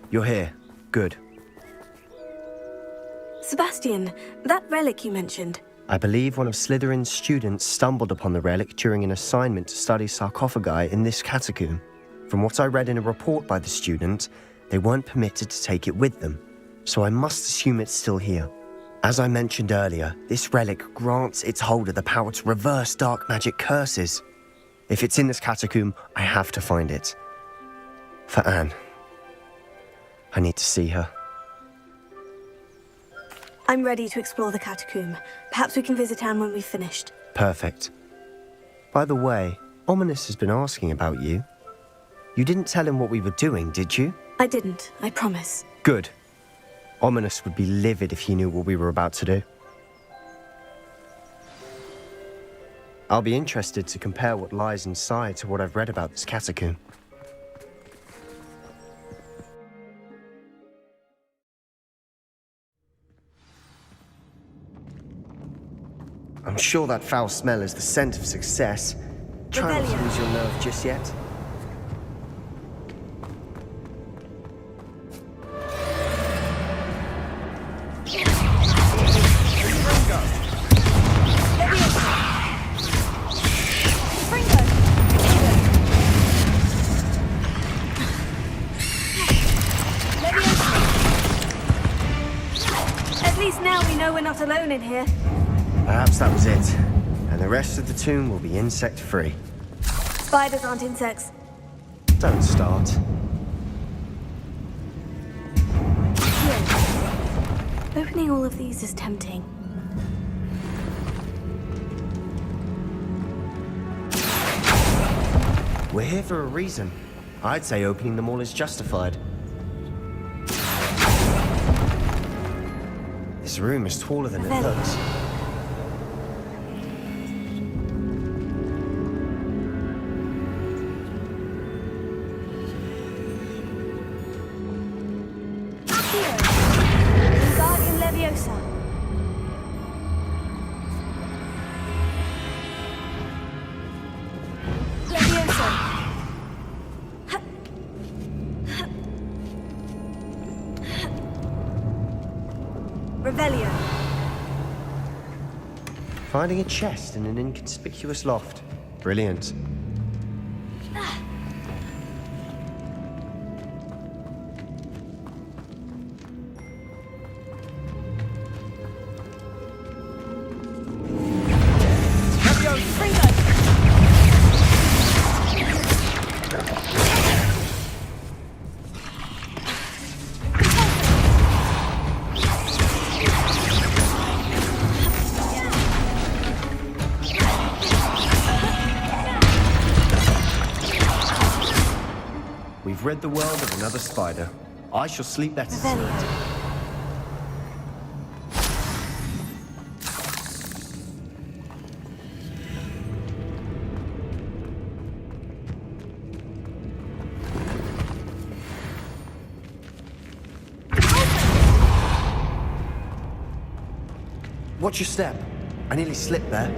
You're here. Good. Sebastian, that relic you mentioned. I believe one of Slytherin's students stumbled upon the relic during an assignment to study sarcophagi in this catacomb. From what I read in a report by the student, they weren't permitted to take it with them, so I must assume it's still here. As I mentioned earlier, this relic grants its holder the power to reverse dark magic curses. If it's in this catacomb, I have to find it. For Anne. I need to see her. I'm ready to explore the catacomb. Perhaps we can visit Anne when we've finished. Perfect. By the way, Ominous has been asking about you. You didn't tell him what we were doing, did you? I didn't, I promise. Good. Ominous would be livid if he knew what we were about to do. I'll be interested to compare what lies inside to what I've read about this catacomb. I'm sure that foul smell is the scent of success. Try not to lose your nerve just yet. At least now we know we're not alone in here. Perhaps that was it. And the rest of the tomb will be insect-free. Spiders aren't insects. Don't start. Opening all of these is tempting. We're here for a reason. I'd say opening them all is justified. This room is taller than it looks. Finding a chest in an inconspicuous loft. Brilliant. We've rid the world of another spider. I shall sleep better tonight. Watch your step. I nearly slipped there.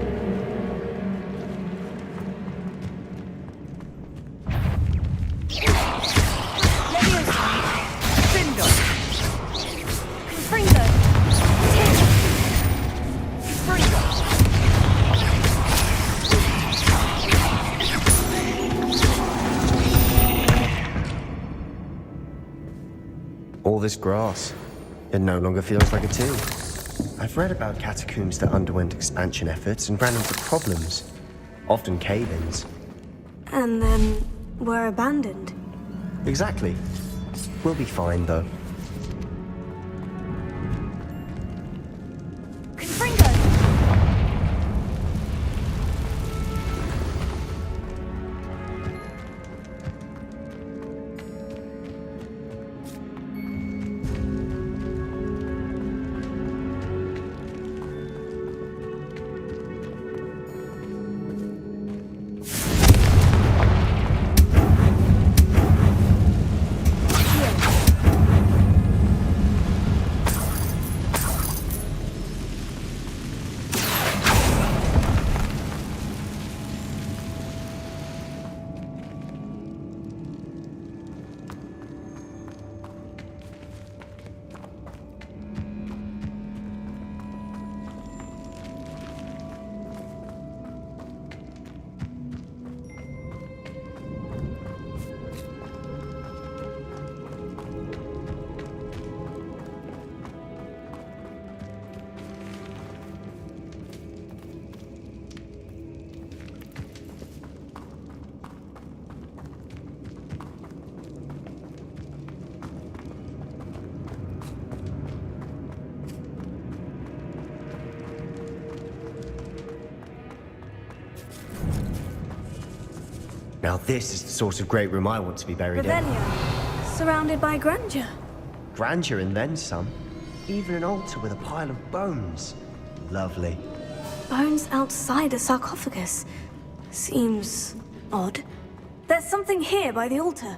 All this grass. It no longer feels like a tomb. I've read about catacombs that underwent expansion efforts and ran into problems. Often cave-ins. And then were abandoned. Exactly. We'll be fine, though. Now this is the sort of great room I want to be buried in. Revelio, surrounded by grandeur. Grandeur and then some. Even an altar with a pile of bones. Lovely. Bones outside a sarcophagus. Seems odd. There's something here by the altar.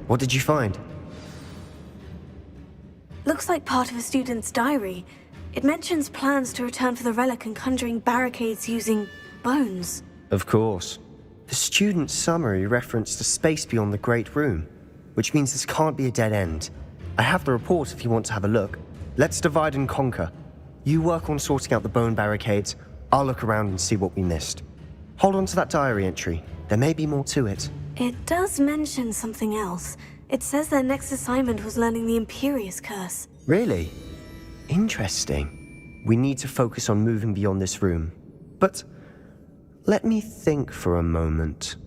What did you find? Looks like part of a student's diary. It mentions plans to return for the relic and conjuring barricades using bones. Of course. The student's summary referenced a space beyond the Great Room, which means this can't be a dead end. I have the report if you want to have a look. Let's divide and conquer. You work on sorting out the bone barricades. I'll look around and see what we missed. Hold on to that diary entry. There may be more to it. It does mention something else. It says their next assignment was learning the Imperious Curse. Really? Interesting. We need to focus on moving beyond this room. But let me think for a moment.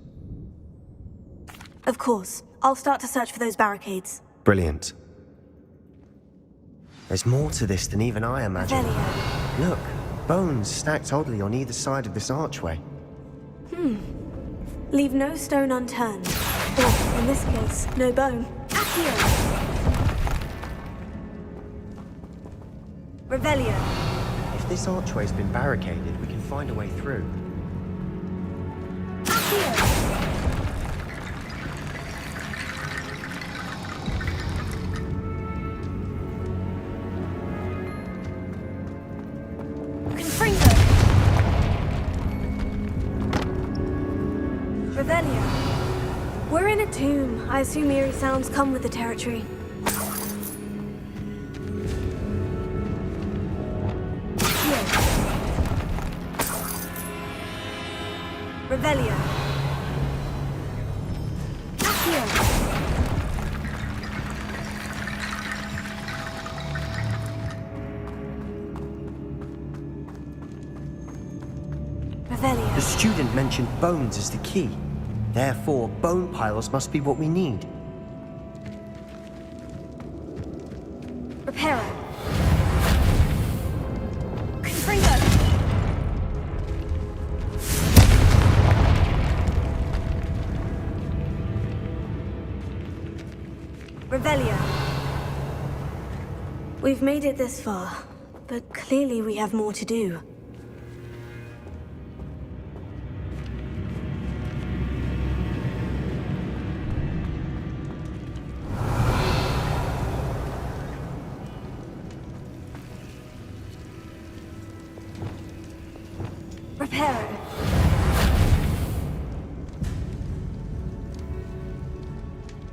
Of course. I'll start to search for those barricades. Brilliant. There's more to this than even I imagined. Revelio. Look, bones stacked oddly on either side of this archway. Leave no stone unturned. Or, in this case, no bone. Accio! Revelio. If this archway's been barricaded, we can find a way through. Accio! Confringo! Revelio. We're in a tomb. I assume eerie sounds come with the territory. Revelio. Accio. Revelio. The student mentioned bones as the key. Therefore, bone piles must be what we need. Reparo. Confringo. Revelio. We've made it this far, but clearly we have more to do. Reparo.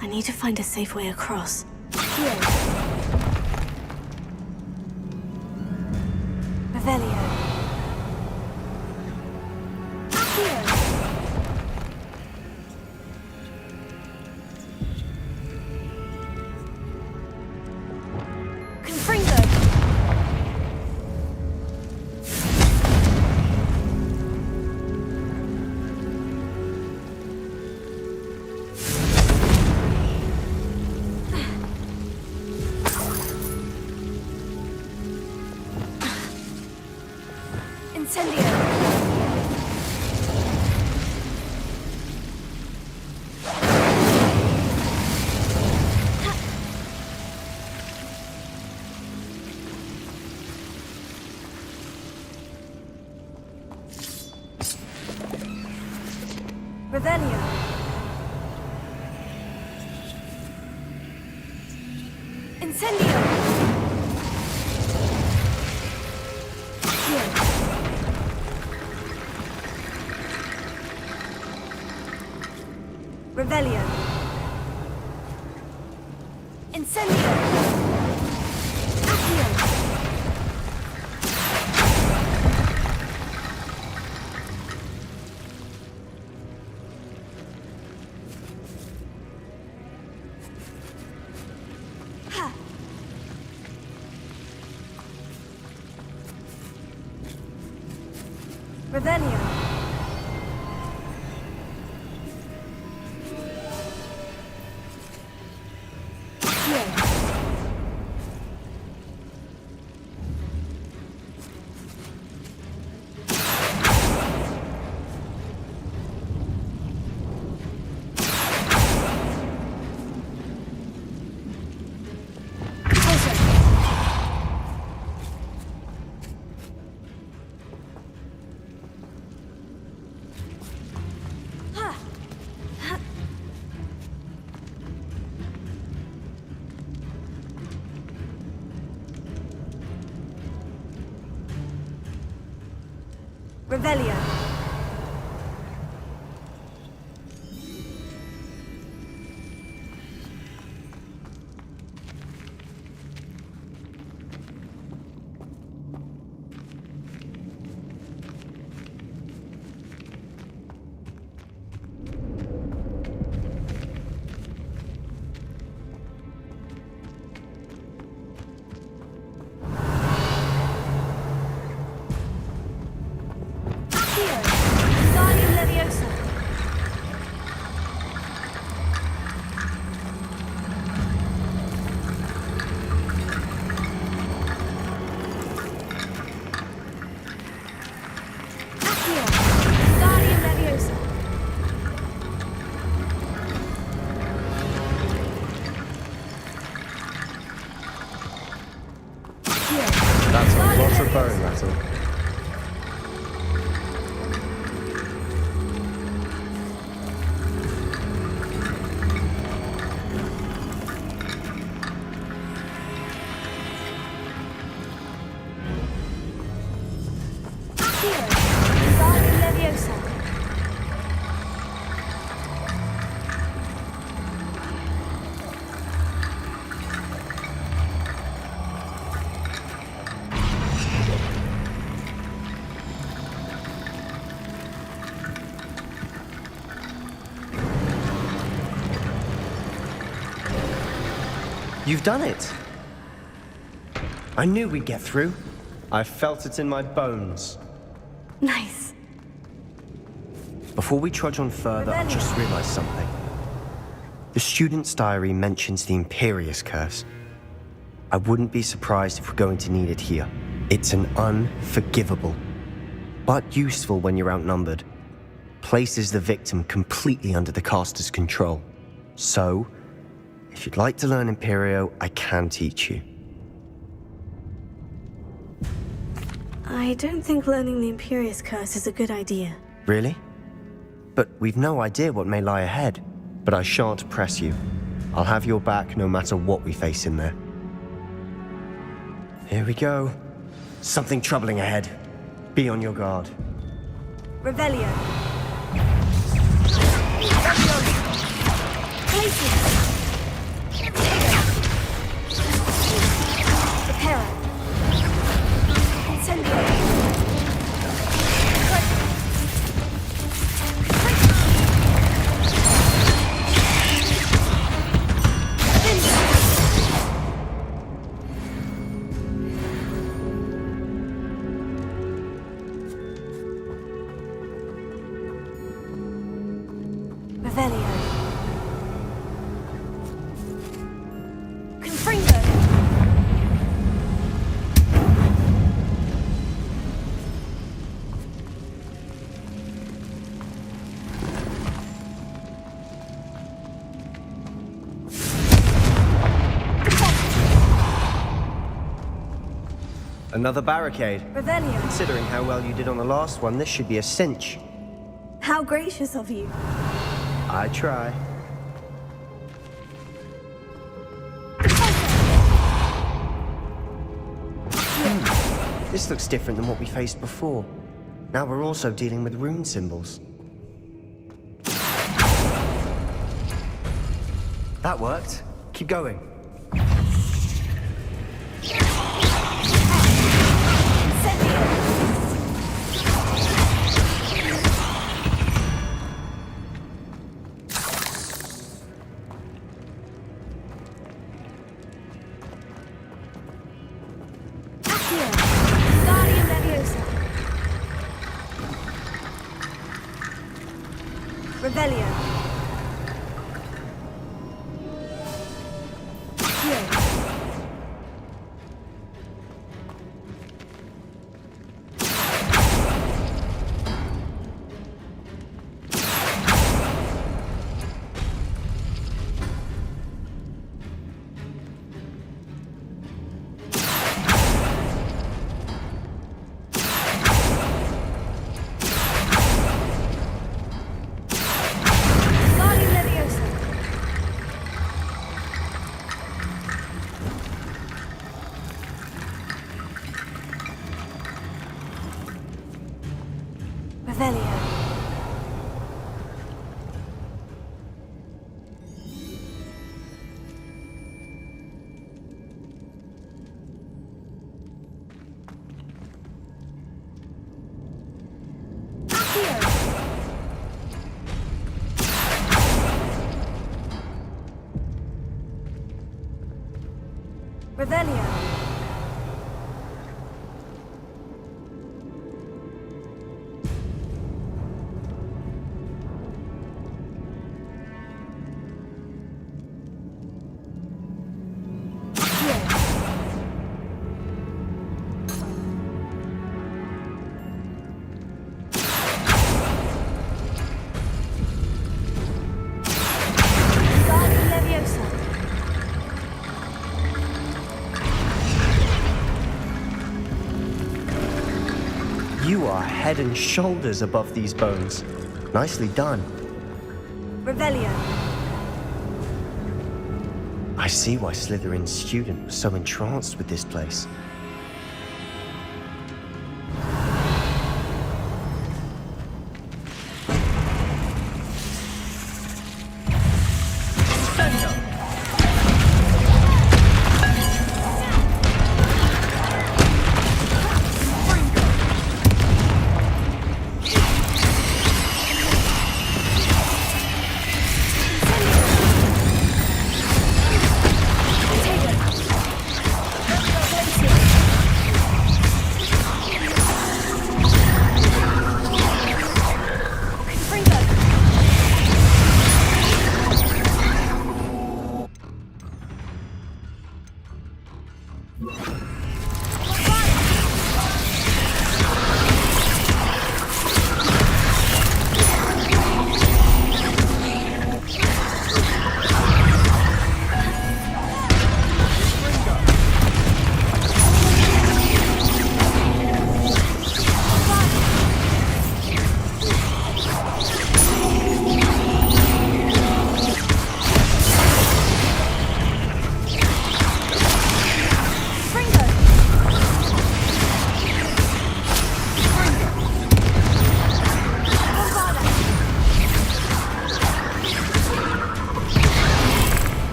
I need to find a safe way across. Here. Revelio. Here. Confringo. Incendio. Revelio. Incendio. Here. Revelio. Incendio. Accio. Ha. Revelio. Revelio. That's a lot of bone metal. You've done it. I knew we'd get through. I felt it in my bones. Nice. Before we trudge on further, I just realized something. The student's diary mentions the Imperius Curse. I wouldn't be surprised if we're going to need it here. It's an unforgivable, but useful when you're outnumbered. Places the victim completely under the caster's control. So, if you'd like to learn Imperio, I can teach you. I don't think learning the Imperius Curse is a good idea. Really? But we've no idea what may lie ahead. But I shan't press you. I'll have your back no matter what we face in there. Here we go. Something troubling ahead. Be on your guard. Revelio. Places. Prepara. Incendio. Revelio. Confringo. Another barricade. Revelio. Considering how well you did on the last one, this should be a cinch. How gracious of you. I try. This looks different than what we faced before. Now we're also dealing with rune symbols. That worked. Keep going. Revelio. Revelio. You are head and shoulders above these bones. Nicely done. Revelio. I see why Slytherin's student was so entranced with this place.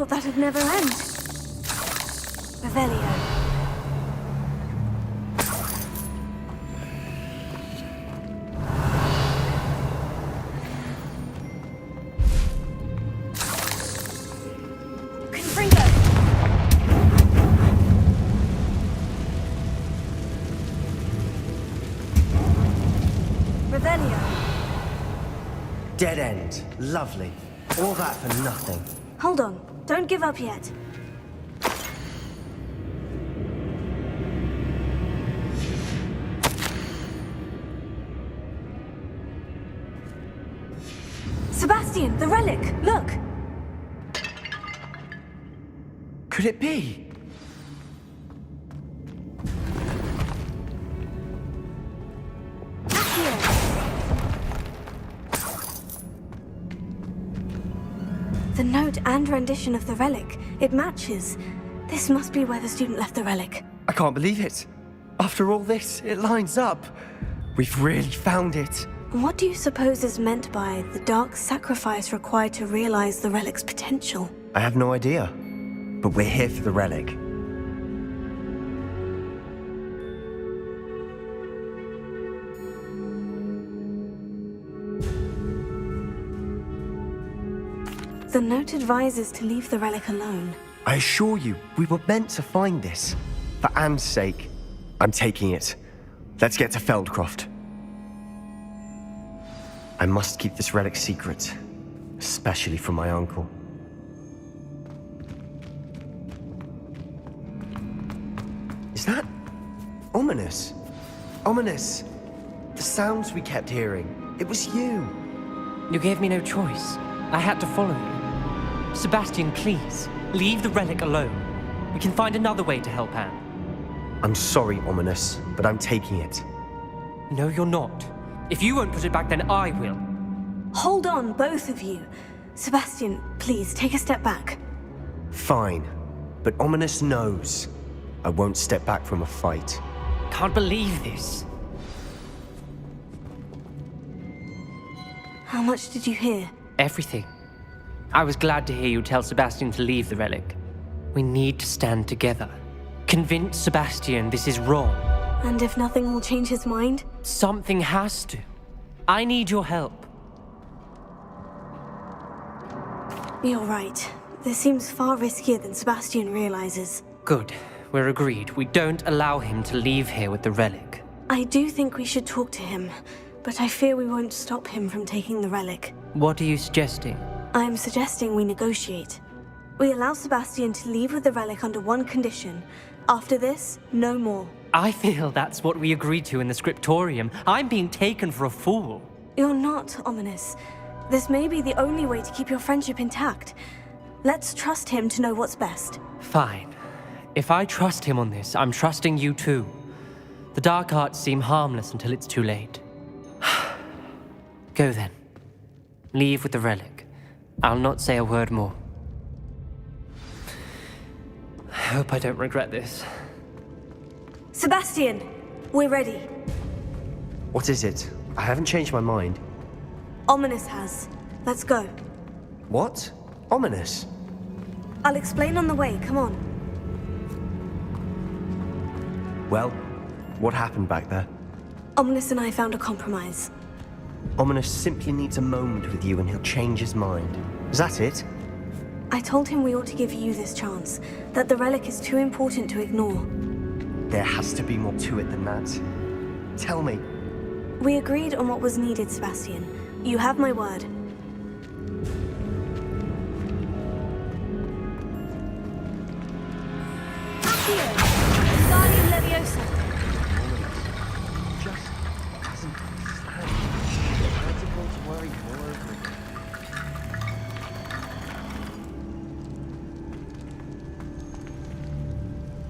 That'd never end. Revelio. Confringo. Revelio. Dead end. Lovely. All that for nothing. Hold on. Don't give up yet. Sebastian, the relic! Look! Could it be? The note and rendition of the relic. It matches. This must be where the student left the relic. I can't believe it. After all this, it lines up. We've really found it. What do you suppose is meant by the dark sacrifice required to realize the relic's potential? I have no idea. But we're here for the relic. The note advises to leave the relic alone. I assure you, we were meant to find this. For Anne's sake, I'm taking it. Let's get to Feldcroft. I must keep this relic secret, especially from my uncle. Is that ominous? Ominous! The sounds we kept hearing. It was you. You gave me no choice. I had to follow you. Sebastian, please, leave the relic alone. We can find another way to help Anne. I'm sorry, Ominous, but I'm taking it. No, you're not. If you won't put it back, then I will. Hold on, both of you. Sebastian, please, take a step back. Fine, but Ominous knows I won't step back from a fight. Can't believe this. How much did you hear? Everything. I was glad to hear you tell Sebastian to leave the relic. We need to stand together. Convince Sebastian this is wrong. And if nothing will change his mind? Something has to. I need your help. You're right. This seems far riskier than Sebastian realizes. Good. We're agreed. We don't allow him to leave here with the relic. I do think we should talk to him, but I fear we won't stop him from taking the relic. What are you suggesting? I'm suggesting we negotiate. We allow Sebastian to leave with the relic under one condition. After this, no more. I feel that's what we agreed to in the scriptorium. I'm being taken for a fool. You're not, Ominous. This may be the only way to keep your friendship intact. Let's trust him to know what's best. Fine. If I trust him on this, I'm trusting you too. The dark arts seem harmless until it's too late. Go then. Leave with the relic. I'll not say a word more. I hope I don't regret this. Sebastian, we're ready. What is it? I haven't changed my mind. Ominous has. Let's go. What? Ominous? I'll explain on the way, come on. Well, what happened back there? Ominous and I found a compromise. Ominous simply needs a moment with you and he'll change his mind. Is that it? I told him we ought to give you this chance, that the relic is too important to ignore. There has to be more to it than that. Tell me. We agreed on what was needed, Sebastian. You have my word. Accio! Guardian Leviosa! Just doesn't understand. Why do you want to worry more over it?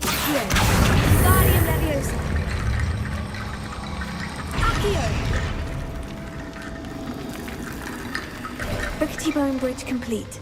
Accio! Guardian Leviosa! Accio! Rickety Bone Bridge complete.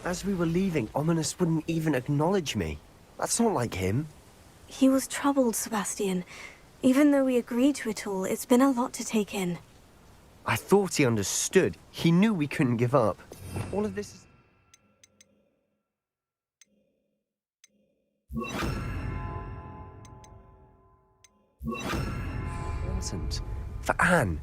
As we were leaving, Ominous wouldn't even acknowledge me. That's not like him. He was troubled, Sebastian. Even though we agreed to it all, it's been a lot to take in. I thought he understood. He knew we couldn't give up. All of this is... important. For Anne.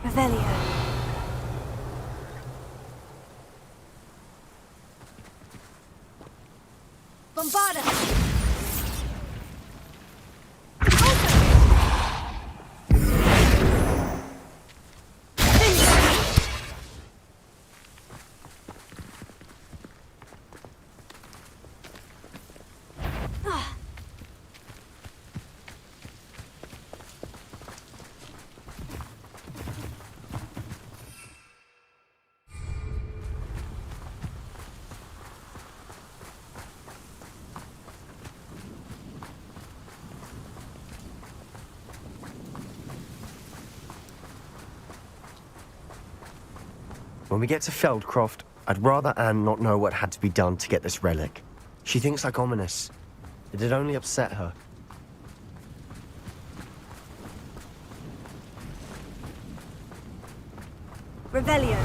Revelio. Bombarda! When we get to Feldcroft, I'd rather Anne not know what had to be done to get this relic. She thinks like Ominous. It'd only upset her. Revelio.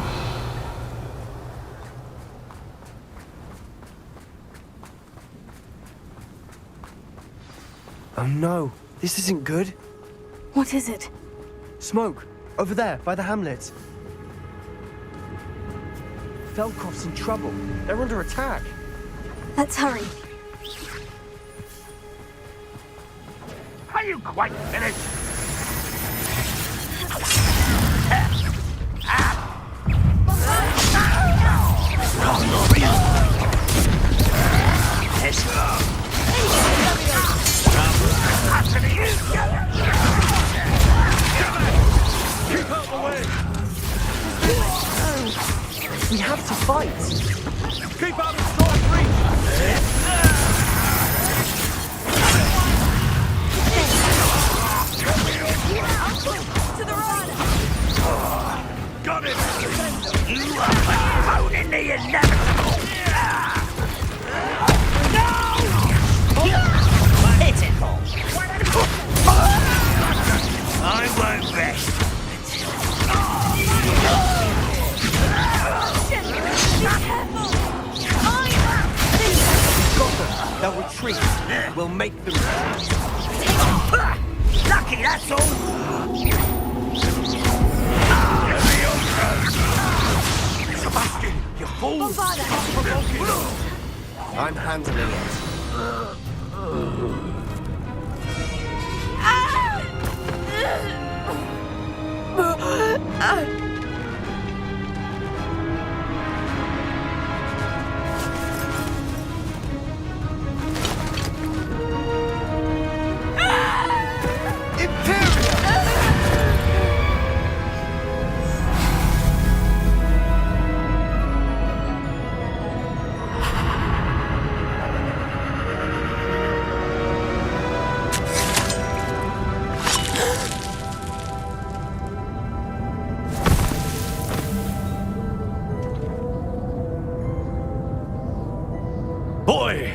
Oh no, this isn't good. What is it? Smoke, over there, by the hamlet. Velkov's in trouble. They're under attack. Let's hurry. Are you quite finished? Keep out the way! We have to fight! Keep out of storm's reach! To the right! Got it! You are postponing the inevitable! No! Pitiful! I won't rest. They'll retreat. We'll make them retreat. Lucky, that's all! Sebastian, you fool! I'm handling it. Boy!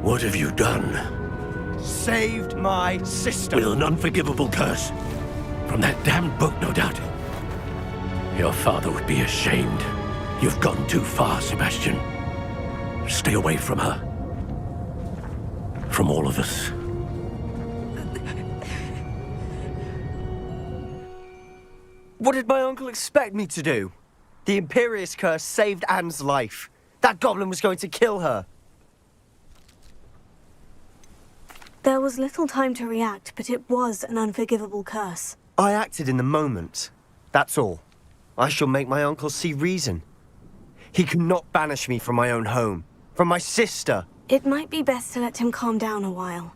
What have you done? Saved my sister. With an unforgivable curse. From that damned book, no doubt. Your father would be ashamed. You've gone too far, Sebastian. Stay away from her. From all of us. What did my uncle expect me to do? The Imperious curse saved Anne's life. That goblin was going to kill her. There was little time to react, but it was an unforgivable curse. I acted in the moment. That's all. I shall make my uncle see reason. He cannot banish me from my own home, from my sister. It might be best to let him calm down a while.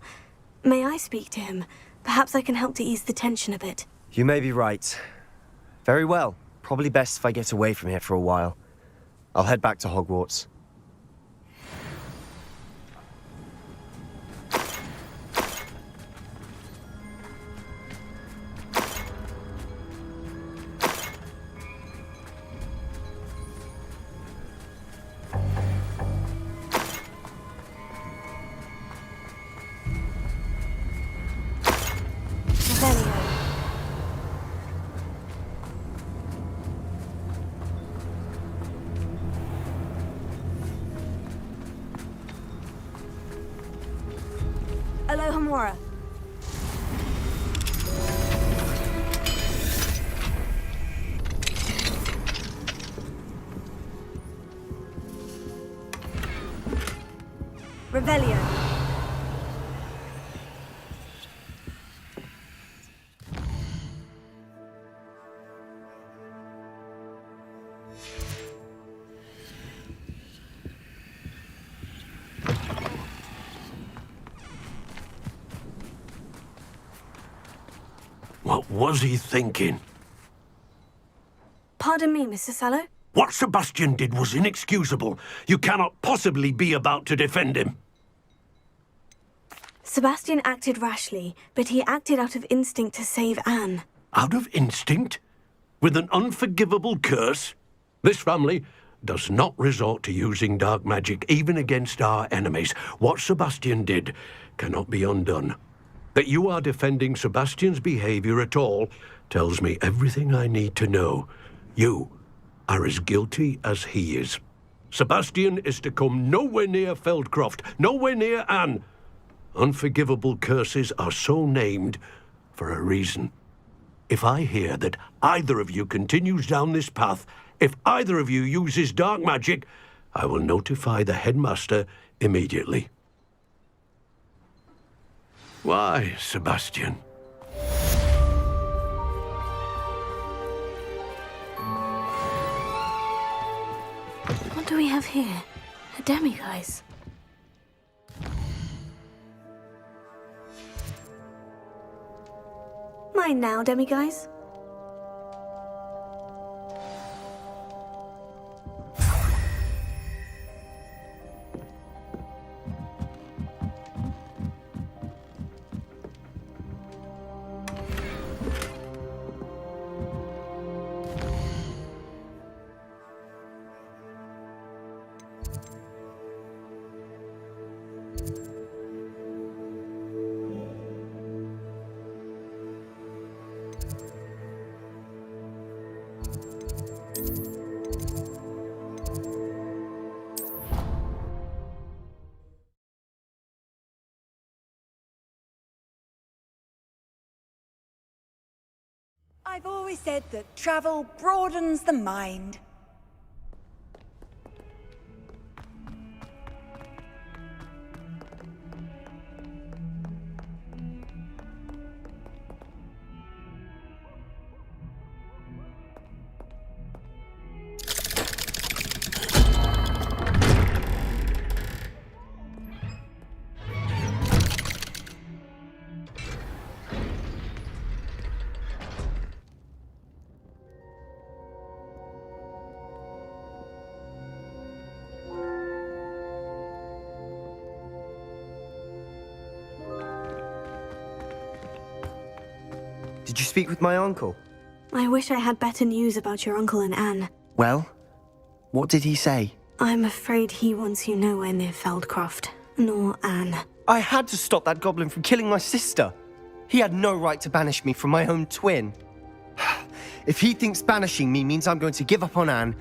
May I speak to him? Perhaps I can help to ease the tension a bit. You may be right. Very well. Probably best if I get away from here for a while. I'll head back to Hogwarts. Alohomora. Revelio. What was he thinking? Pardon me, Mr. Sallow? What Sebastian did was inexcusable. You cannot possibly be about to defend him. Sebastian acted rashly, but he acted out of instinct to save Anne. Out of instinct? With an unforgivable curse? This family does not resort to using dark magic even against our enemies. What Sebastian did cannot be undone. That you are defending Sebastian's behavior at all tells me everything I need to know. You are as guilty as he is. Sebastian is to come nowhere near Feldcroft, nowhere near Anne. Unforgivable curses are so named for a reason. If I hear that either of you continues down this path, if either of you uses dark magic, I will notify the headmaster immediately. Why, Sebastian? What do we have here? A demiguise. Mine now, demiguise. I've always said that travel broadens the mind. Did you speak with my uncle? I wish I had better news about your uncle and Anne. Well, what did he say? I'm afraid he wants you nowhere near Feldcroft, nor Anne. I had to stop that goblin from killing my sister. He had no right to banish me from my own twin. If he thinks banishing me means I'm going to give up on Anne,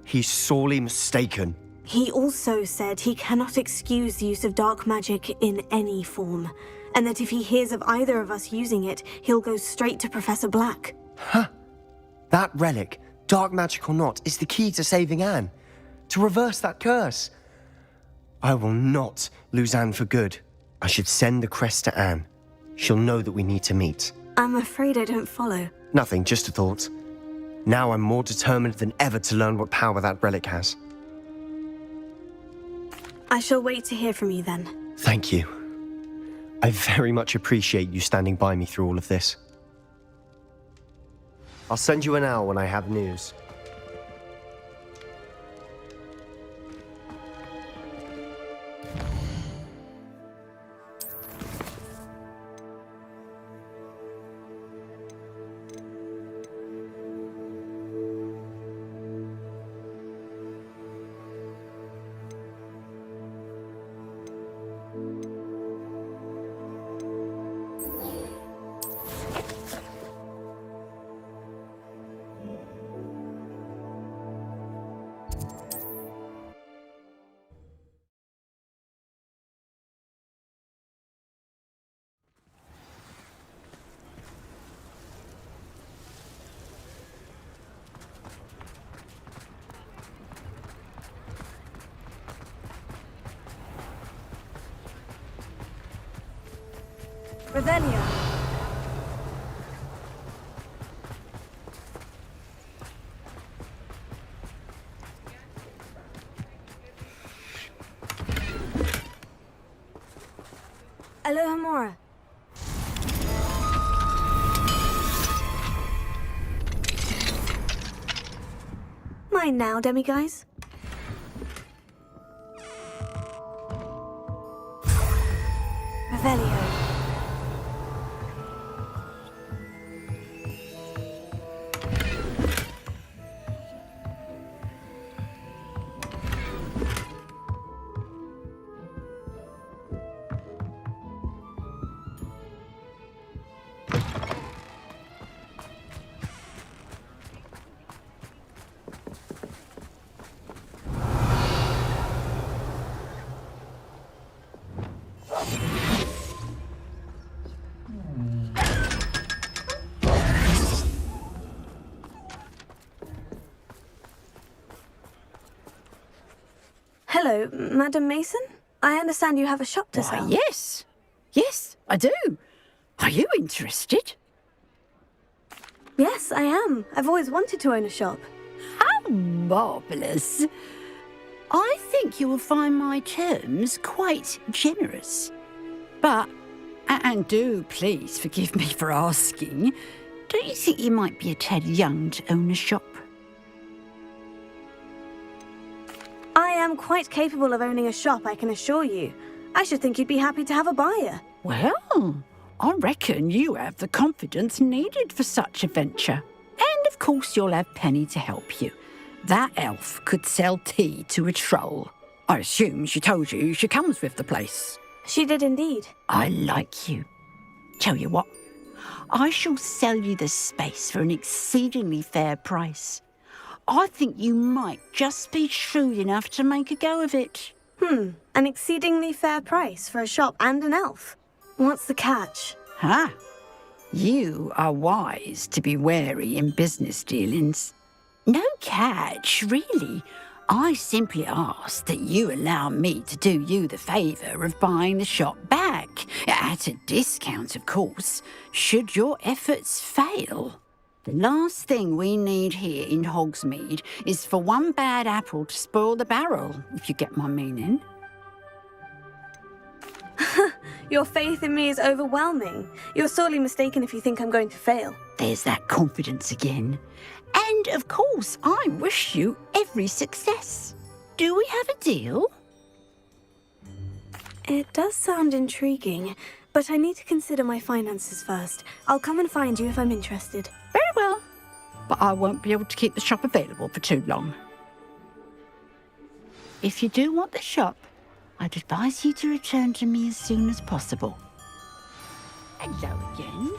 he's sorely mistaken. He also said he cannot excuse the use of dark magic in any form, and that if he hears of either of us using it, he'll go straight to Professor Black. Huh? That relic, dark magic or not, is the key to saving Anne. To reverse that curse. I will not lose Anne for good. I should send the crest to Anne. She'll know that we need to meet. I'm afraid I don't follow. Nothing, just a thought. Now I'm more determined than ever to learn what power that relic has. I shall wait to hear from you then. Thank you. I very much appreciate you standing by me through all of this. I'll send you an hour when I have news. Revelio. Alohomora. Mine now, demiguise. Revelio. Hello, Madam Mason? I understand you have a shop to Why, sell. yes. Yes, I do. Are you interested? Yes, I am. I've always wanted to own a shop. How marvellous. I think you will find my terms quite generous. But, and do please forgive me for asking, don't you think you might be a tad young to own a shop? I am quite capable of owning a shop, I can assure you. I should think you'd be happy to have a buyer. Well, I reckon you have the confidence needed for such a venture. And of course you'll have Penny to help you. That elf could sell tea to a troll. I assume she told you she comes with the place. She did indeed. I like you. Tell you what, I shall sell you the space for an exceedingly fair price. I think you might just be shrewd enough to make a go of it. An exceedingly fair price for a shop and an elf. What's the catch? Ha! You are wise to be wary in business dealings. No catch, really. I simply ask that you allow me to do you the favour of buying the shop back. At a discount, of course, should your efforts fail. The last thing we need here in Hogsmeade is for one bad apple to spoil the barrel, if you get my meaning. Your faith in me is overwhelming. You're sorely mistaken if you think I'm going to fail. There's that confidence again. And, of course, I wish you every success. Do we have a deal? It does sound intriguing, but I need to consider my finances first. I'll come and find you if I'm interested. Very well. But I won't be able to keep the shop available for too long. If you do want the shop, I'd advise you to return to me as soon as possible. Hello again.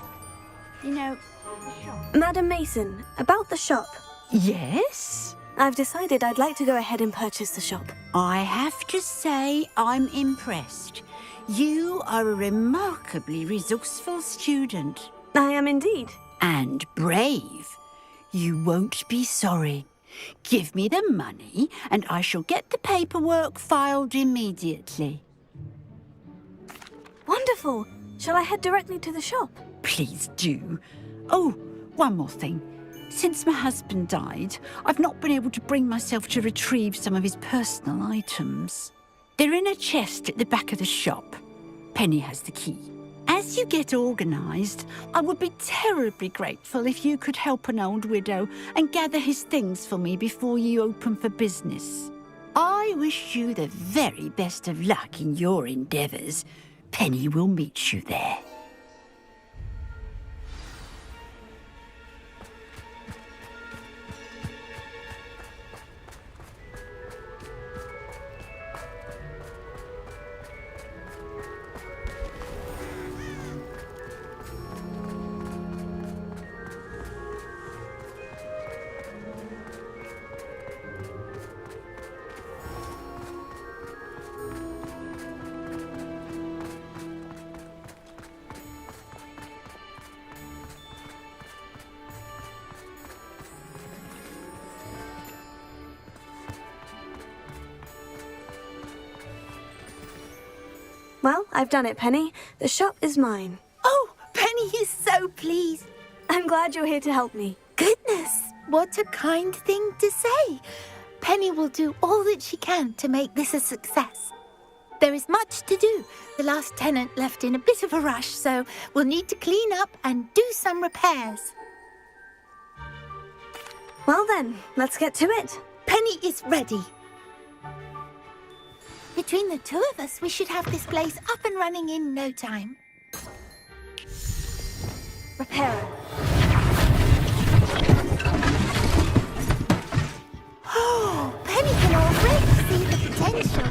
You know, the shop. Madam Mason, about the shop. Yes? I've decided I'd like to go ahead and purchase the shop. I have to say I'm impressed. You are a remarkably resourceful student. I am indeed. And brave. You won't be sorry. Give me the money and I shall get the paperwork filed immediately. Wonderful. Shall I head directly to the shop? Please do. Oh, one more thing. Since my husband died, I've not been able to bring myself to retrieve some of his personal items. They're in a chest at the back of the shop. Penny has the key. As you get organised, I would be terribly grateful if you could help an old widow and gather his things for me before you open for business. I wish you the very best of luck in your endeavours. Penny will meet you there. Well, I've done it, Penny. The shop is mine. Oh, Penny is so pleased. I'm glad you're here to help me. Goodness, what a kind thing to say. Penny will do all that she can to make this a success. There is much to do. The last tenant left in a bit of a rush, so we'll need to clean up and do some repairs. Well then, let's get to it. Penny is ready. Between the two of us, we should have this place up and running in no time. Repairer. Oh, Penny can already see the potential.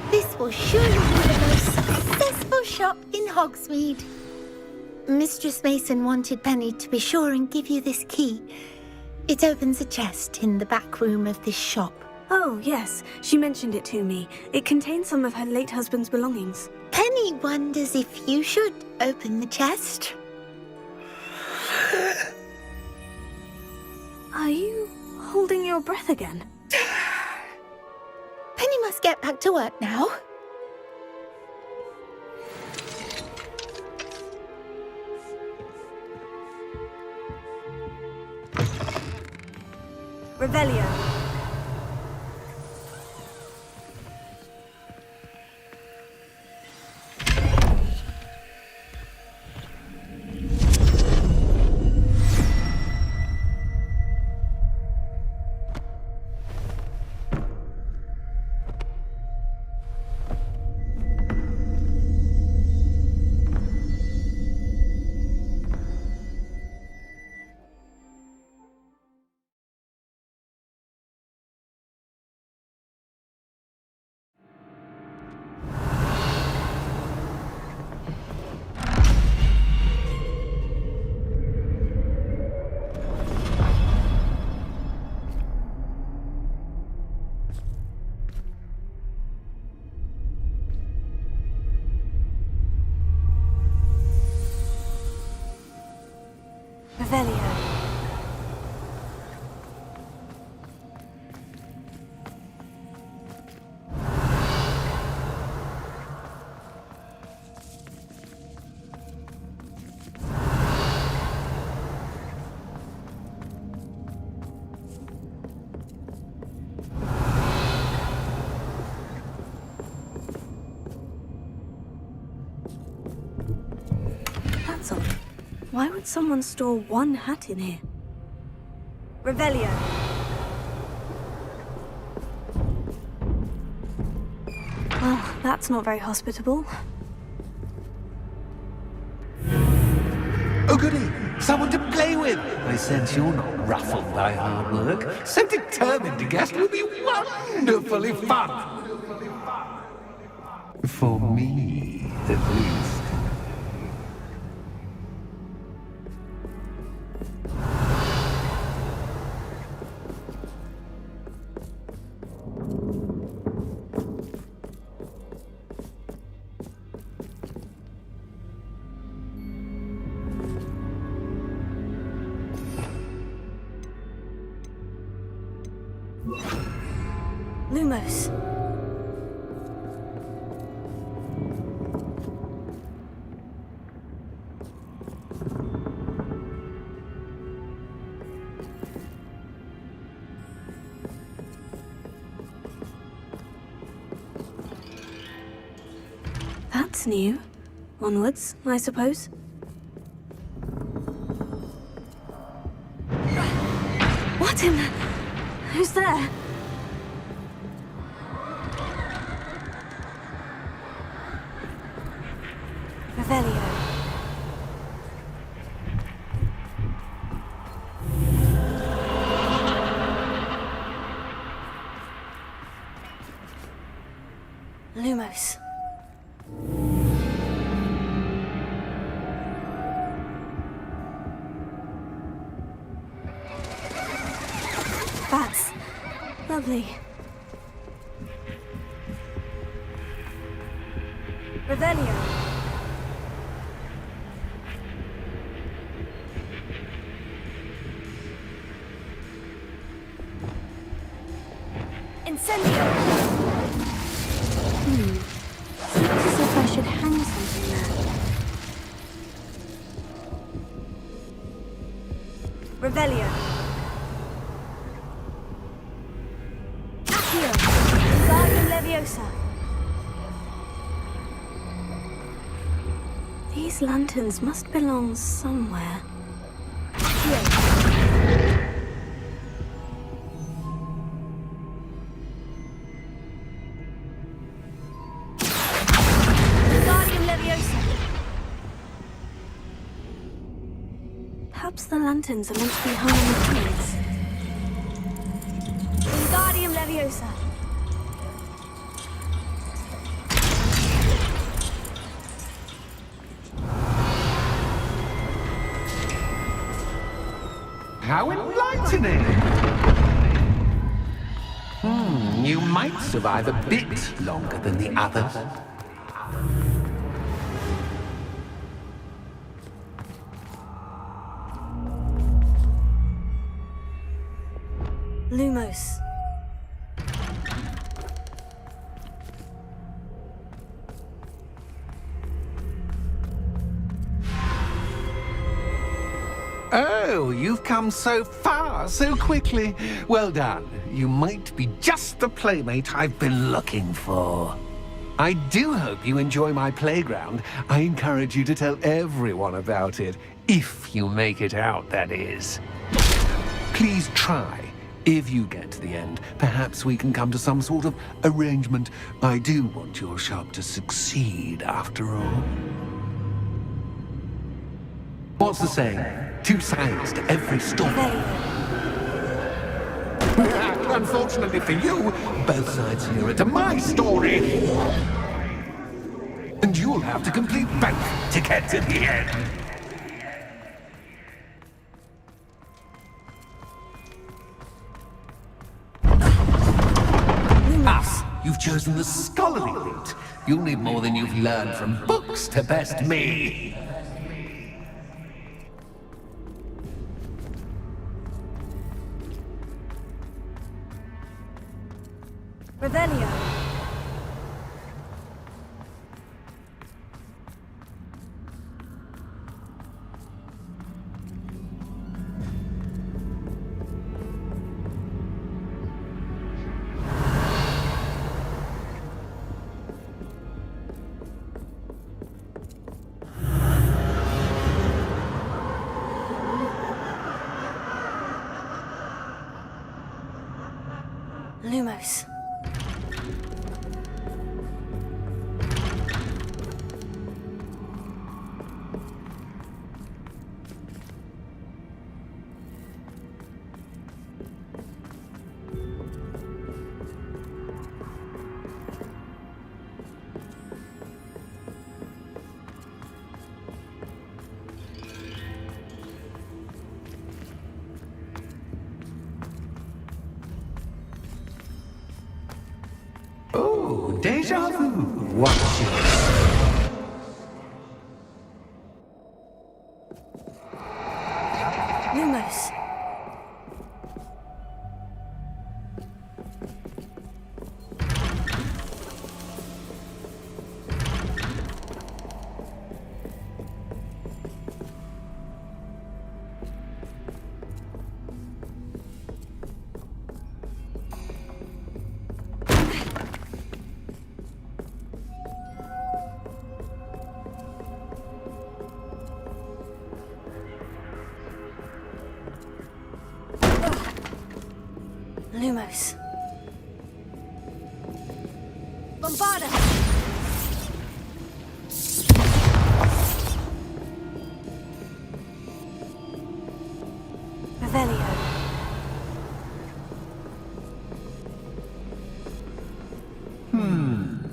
This will surely be the most successful shop in Hogsmeade. Mistress Mason wanted Penny to be sure and give you this key. It opens a chest in the back room of this shop. Oh, yes. She mentioned it to me. It contains some of her late husband's belongings. Penny wonders if you should open the chest. Are you holding your breath again? Penny get back to work now. Revelio. Revelio. That's odd. Why would someone store one hat in here? Revelio. Well, that's not very hospitable. Oh, goody! Someone to play with! I sense you're not ruffled by hard work. So determined to guess will be wonderfully fun! For me, at least. Lumos. That's new. Onwards, I suppose. What in the... Who's there? Revelio. Lumos. That's lovely. Revelio. Incendio! Seems as if I should hang something there. Revelio. Accio! Guardian Leviosa. These lanterns must belong somewhere. Accio! Perhaps the lanterns are meant to be hung on the trees. Wingardium Leviosa. How enlightening! You might survive a bit longer than the others. Lumos. Oh, you've come so far, so quickly. Well done. You might be just the playmate I've been looking for. I do hope you enjoy my playground. I encourage you to tell everyone about it. If you make it out, that is. Please try. If you get to the end, perhaps we can come to some sort of arrangement. I do want your shop to succeed, after all. What's the saying? 2 sides to every story. Unfortunately for you, both sides here are to my story. And you'll have to complete both to get to the end. You've chosen the scholarly route. You'll need more than you've learned from books to best me. Revelio. Lumos. Oh, deja vu. Watch it. Lumos. Lumos. Bombarda. Revelio.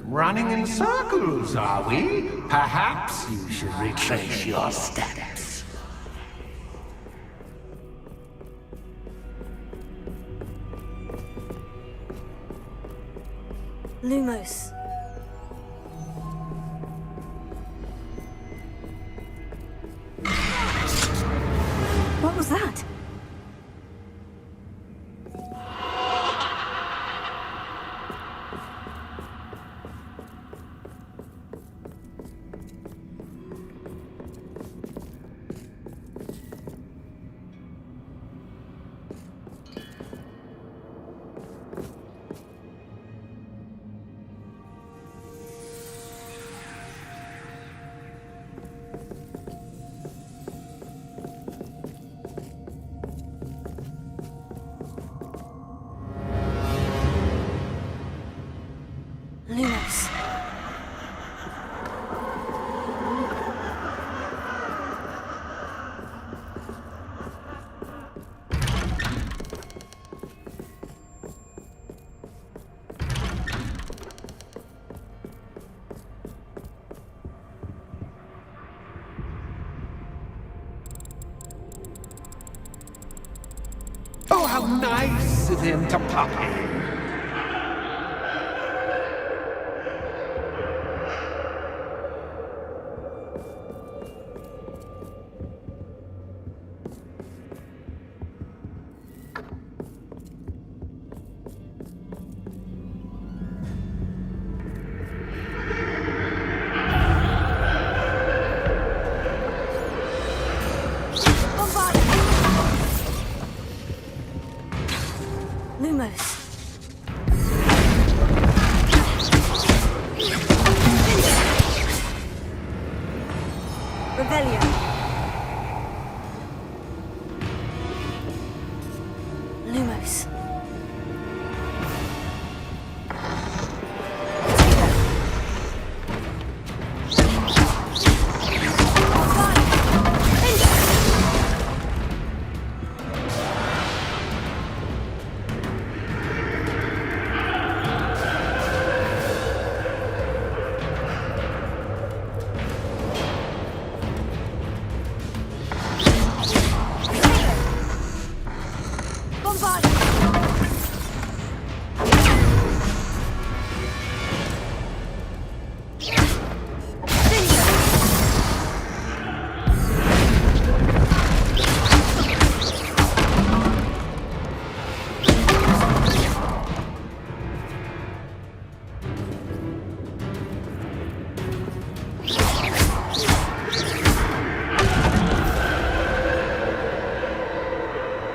Running in circles, are we? Perhaps you should retrace your steps. Lumos. What was that? Lumos. Oh, how nice of him to pop in. Bombarda. Revelio. Lumos.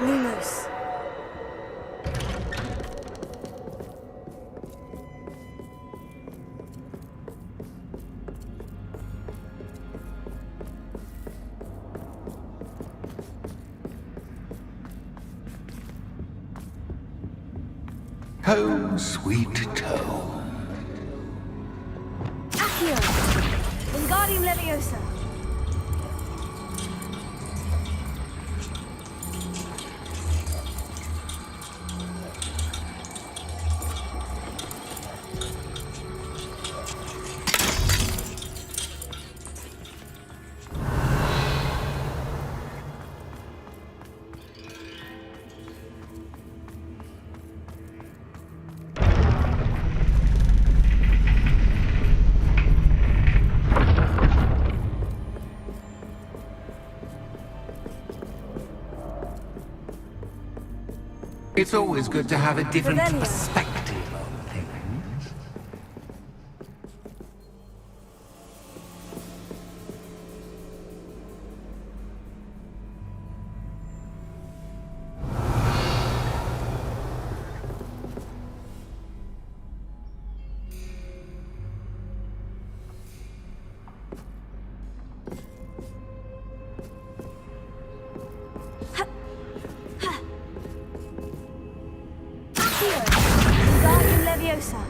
Lumos. Home, sweet home. Accio. Wingardium Leviosa. It's always good to have a different Revelio. perspective on things. Accio. Wingardium Leviosa.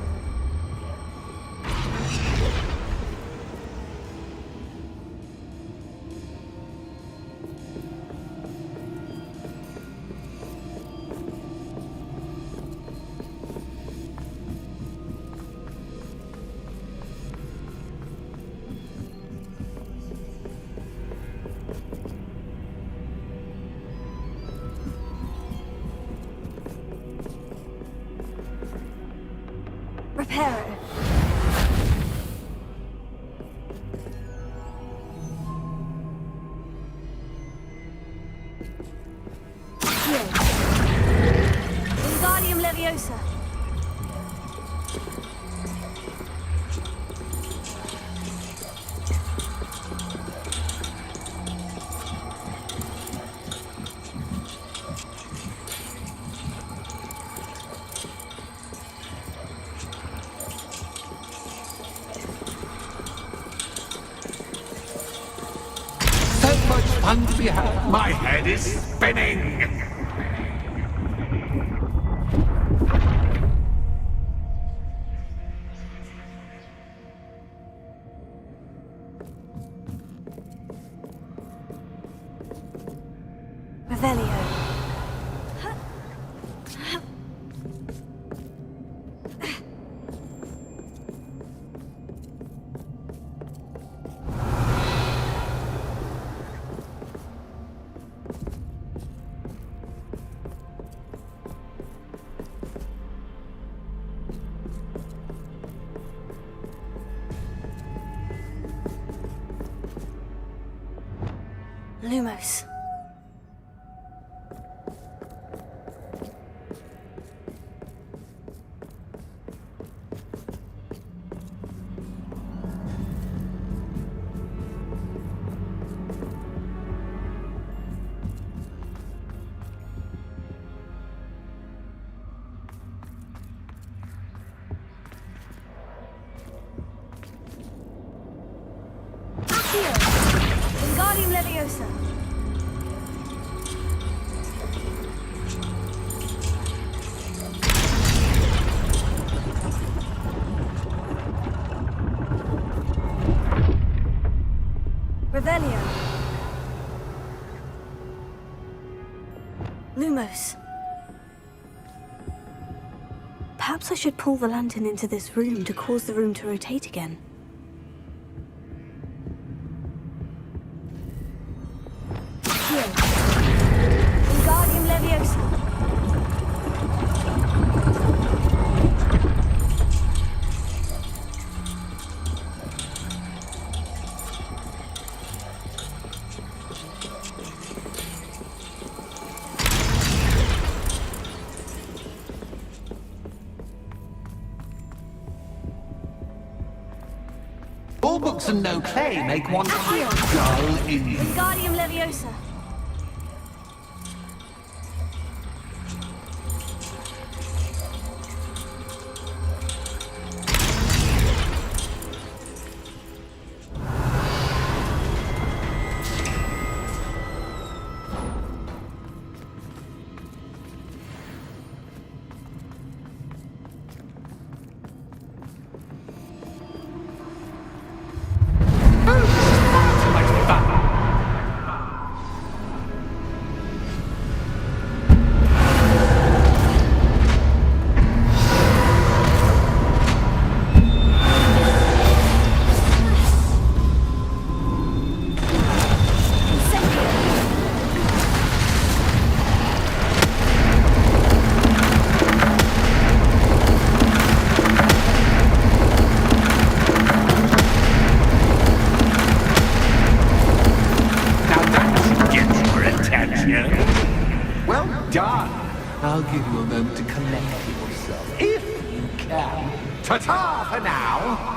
Reparo. Accio. Wingardium Leviosa. So much fun to be had. My head is spinning. Revelio. Lumos. Accio. Wingardium Leviosa. Revelio. Lumos. Perhaps I should pull the lantern into this room to cause the room to rotate again. Here. Wingardium Leviosa. All books and no play make one dull indeed. Wingardium Leviosa. Well done. I'll give you a moment to collect yourself, if you can. Ta-ta for now.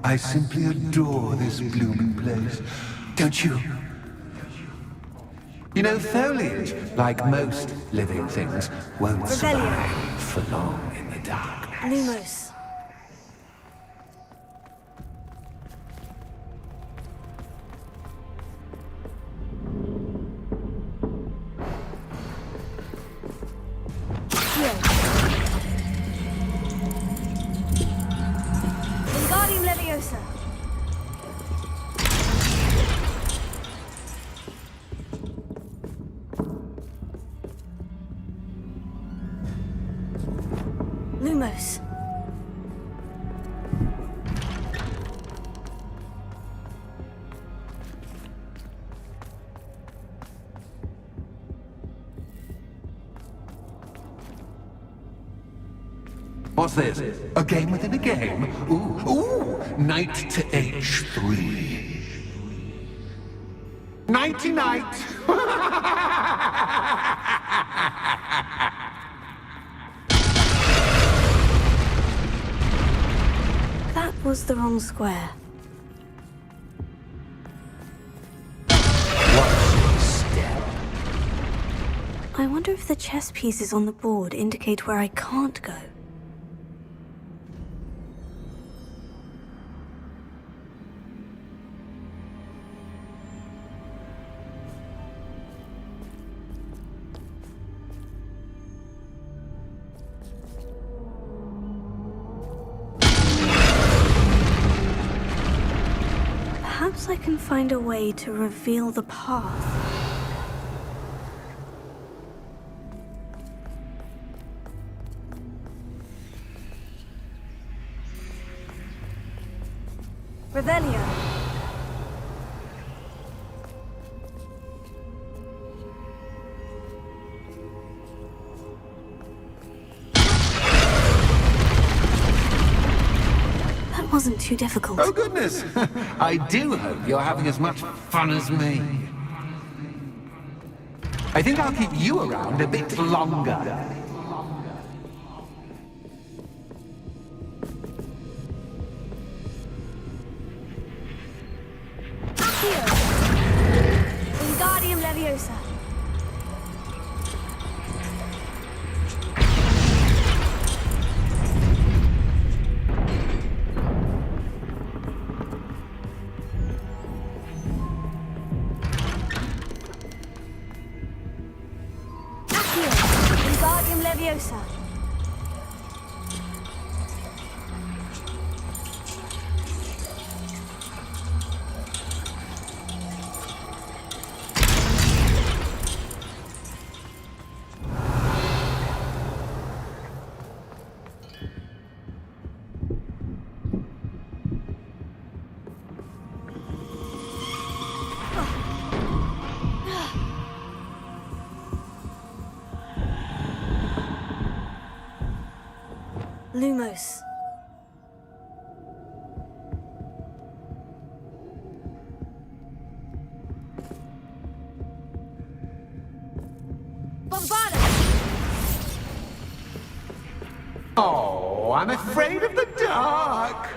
I simply adore this blooming place, don't you? You know, foliage, like most living things, won't survive for long in the darkness. Lumos. Wingardium Leviosa. Lumos. What's this? A game within a game? Ooh, knight to h3. Nighty-night! That was the wrong square. I wonder if the chess pieces on the board indicate where I can't go. Perhaps I can find a way to reveal the path. Revelio. That wasn't too difficult. Oh, goodness! I do hope you're having as much fun as me. I think I'll keep you around a bit longer. Lumos. Bombarda! Oh, I'm afraid of the dark.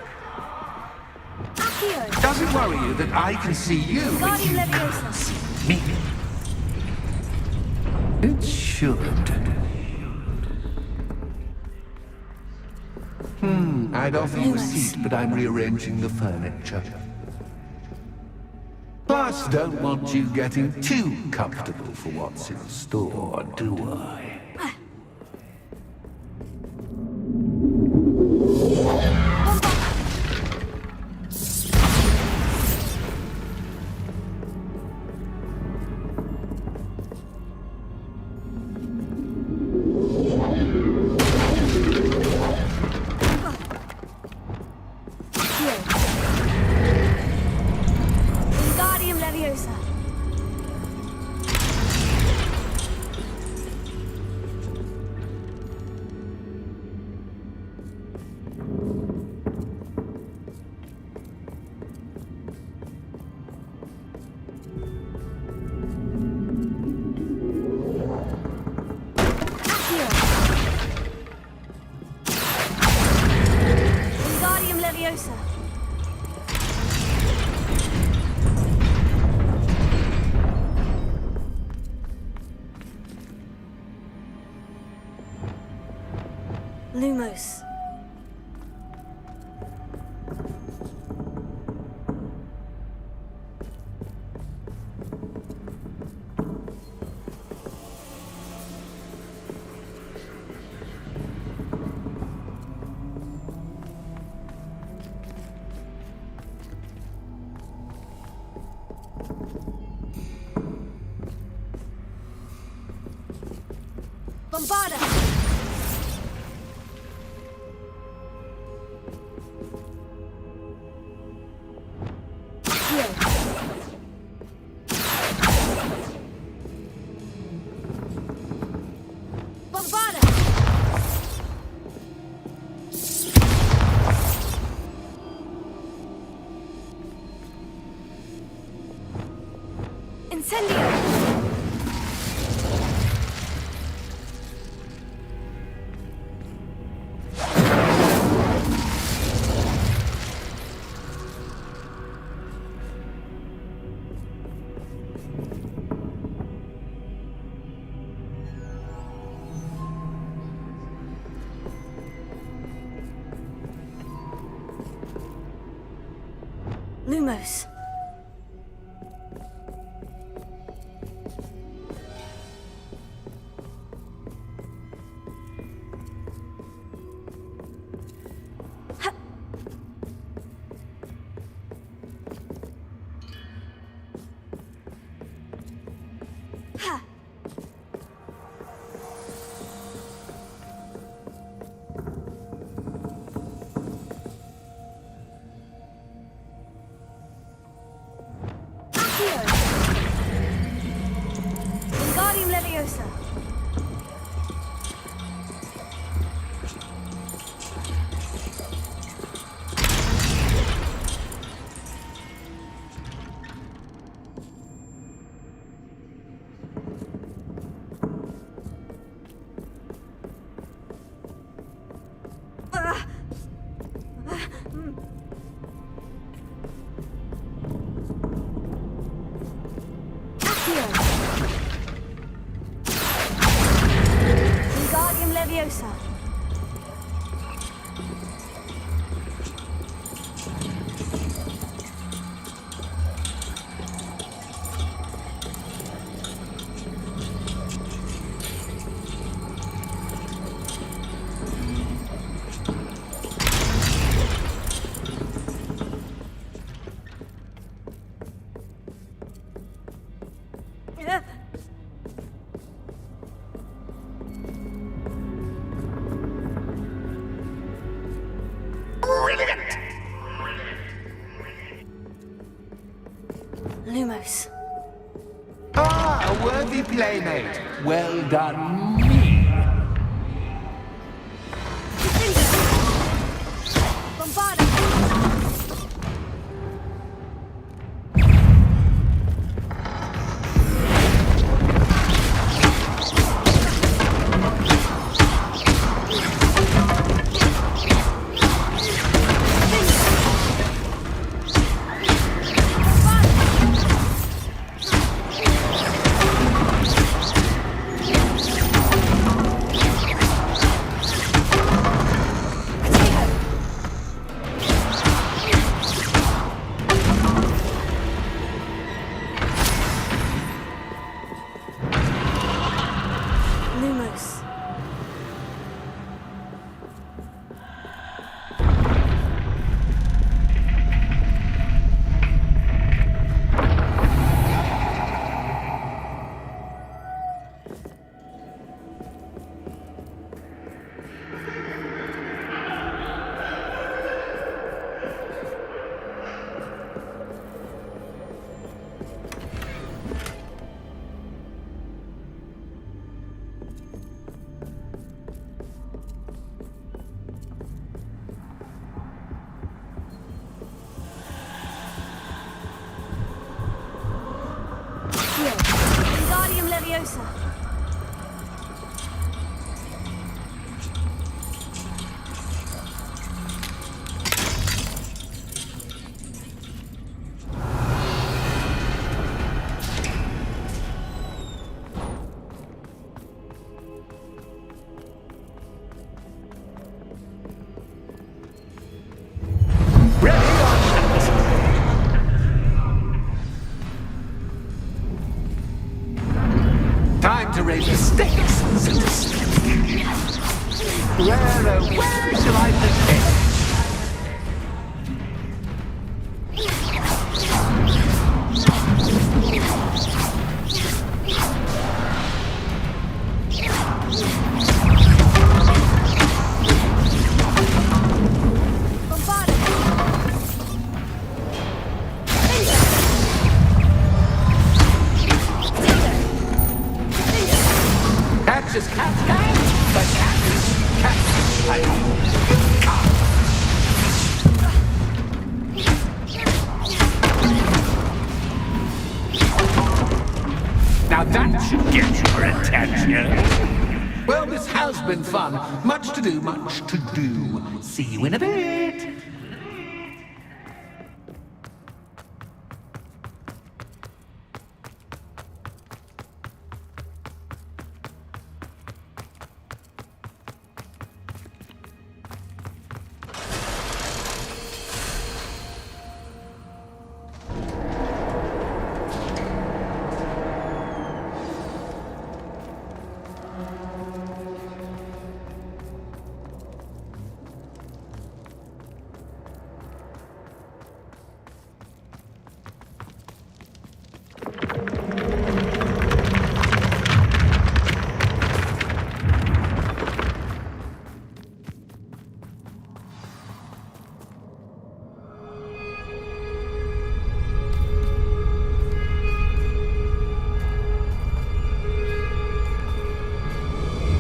Accio! Does it worry you that I can see you, but Guardian you can't Leviosa! see me? It should. I'd offer you a seat, but I'm rearranging the furniture. Plus, don't want you getting too comfortable for what's in store, do I? Guardian Leviosa! Wingardium Leviosa! Lumos. Bombarda! Bombarda! Incendio! Lumos. Ha! Accio! Wingardium Leviosa! Accio! Wingardium Leviosa! Lumos. Ah, a worthy playmate. Well done, me. Incendio! closer. Time to raise the stakes, so to speak. Where shall I begin? Catch is cat's guy, but cat is cat's guy. Now that should get your attention. Well, this has been fun. Much to do, much to do. See you in a bit.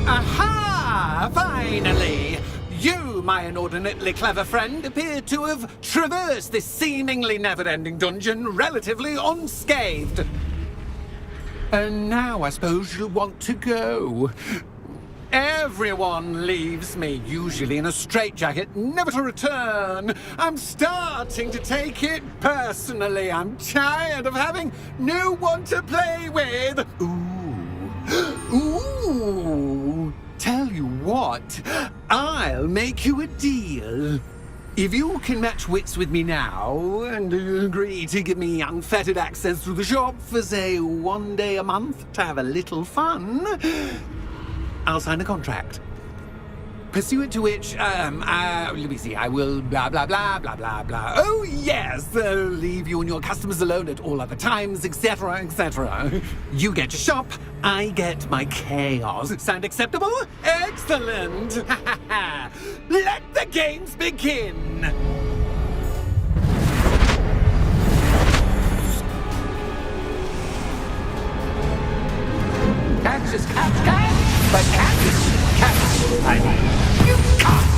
Aha! Finally! You, my inordinately clever friend, appear to have traversed this seemingly never-ending dungeon relatively unscathed. And now I suppose you'll want to go. Everyone leaves me, usually in a straitjacket, never to return. I'm starting to take it personally. I'm tired of having no one to play with. Ooh. Tell you what, I'll make you a deal. If you can match wits with me now and agree to give me unfettered access to the shop for, say, 1 day a month to have a little fun, I'll sign a contract. Pursuant to which, let me see, I will blah, blah, blah, blah, blah, blah. Oh, yes, leave you and your customers alone at all other times, etc., etc. You get your shop, I get my chaos. Sound acceptable? Excellent! Let the games begin! Catch is cat's cat, but cat is cat's. I mean, you can't.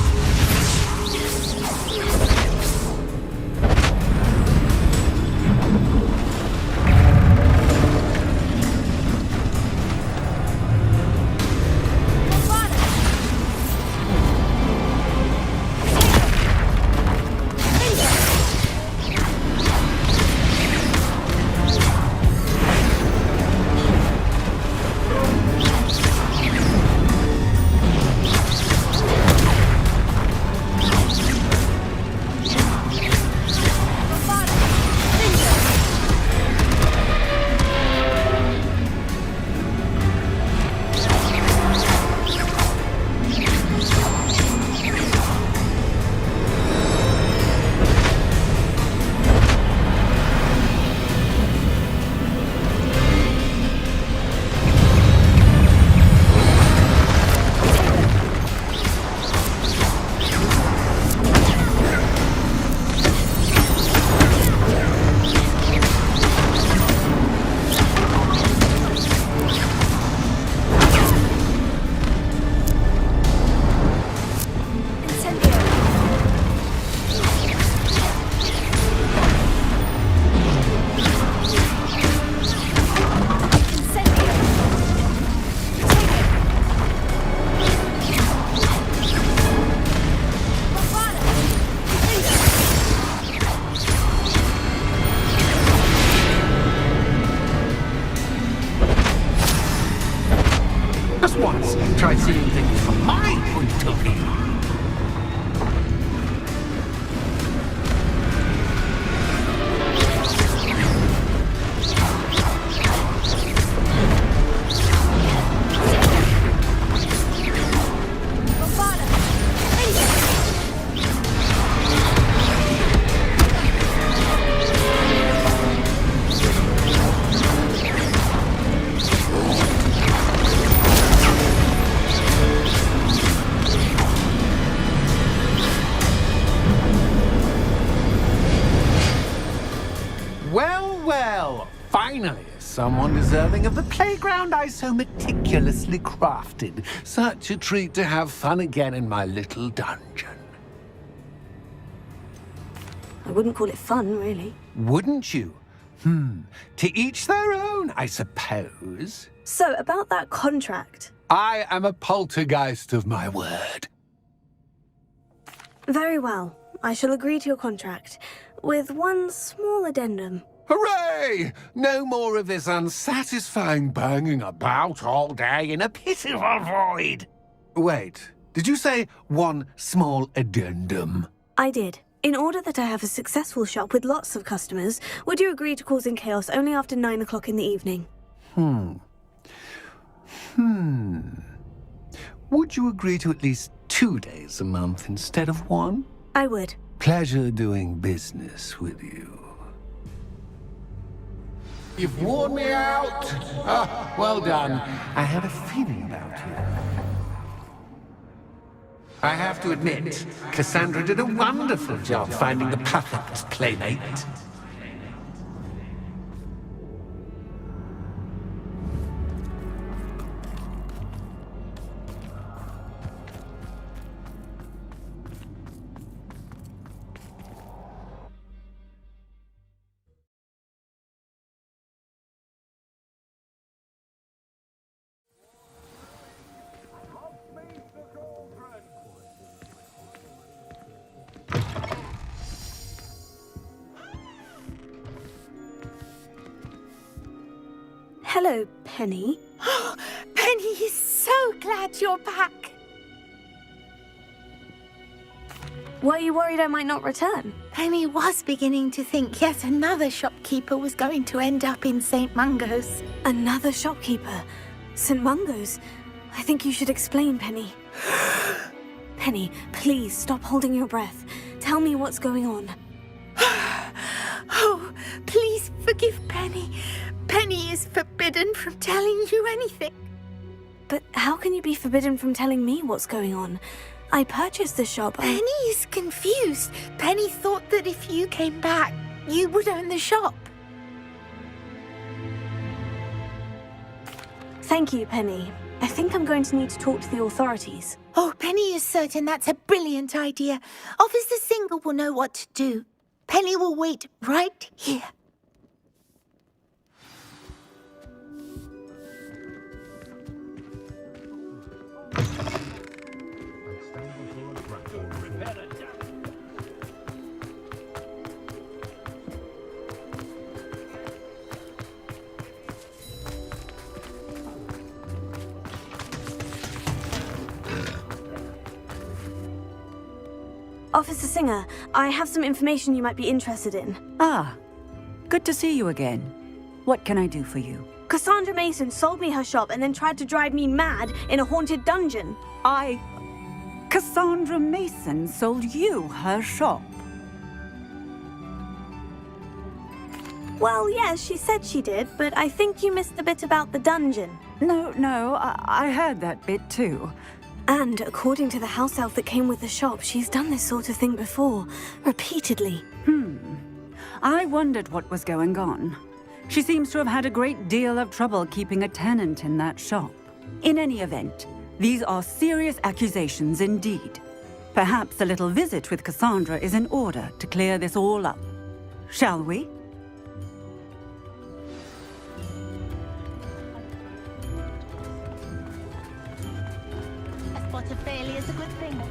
out of you. Well, finally, someone deserving of the playground I so meticulously crafted. Such a treat to have fun again in my little dungeon. I wouldn't call it fun, really. Wouldn't you? To each their own, I suppose. So, about that contract. I am a poltergeist of my word. Very well. I shall agree to your contract, with one small addendum. Hooray! No more of this unsatisfying banging about all day in a pitiful void. Wait, did you say one small addendum? I did. In order that I have a successful shop with lots of customers, would you agree to causing chaos only after 9 o'clock in the evening? Would you agree to at least 2 days a month instead of 1? I would. Pleasure doing business with you. You've worn me out. Ah, well done. I had a feeling about you. I have to admit, Cassandra did a wonderful job finding the perfect playmate. Hello, Penny. Penny is so glad you're back. Were you worried I might not return? Penny was beginning to think yet another shopkeeper was going to end up in St. Mungo's. Another shopkeeper? St. Mungo's? I think you should explain, Penny. Penny, please stop holding your breath. Tell me what's going on. Oh, please forgive Penny. Penny is forbidden from telling you anything. But how can you be forbidden from telling me what's going on? I purchased the shop. Penny is confused. Penny thought that if you came back, you would own the shop. Thank you, Penny. I think I'm going to need to talk to the authorities. Oh, Penny is certain that's a brilliant idea. Officer Singer will know what to do. Penny will wait right here. Officer Singer, I have some information you might be interested in. Ah, good to see you again. What can I do for you? Cassandra Mason sold me her shop and then tried to drive me mad in a haunted dungeon. Cassandra Mason sold you her shop? Well, yes, she said she did, but I think you missed the bit about the dungeon. No, I heard that bit too. And according to the house elf that came with the shop, she's done this sort of thing before, repeatedly. I wondered what was going on. She seems to have had a great deal of trouble keeping a tenant in that shop. In any event, these are serious accusations indeed. Perhaps a little visit with Cassandra is in order to clear this all up. Shall we? A spot of failure is a good thing.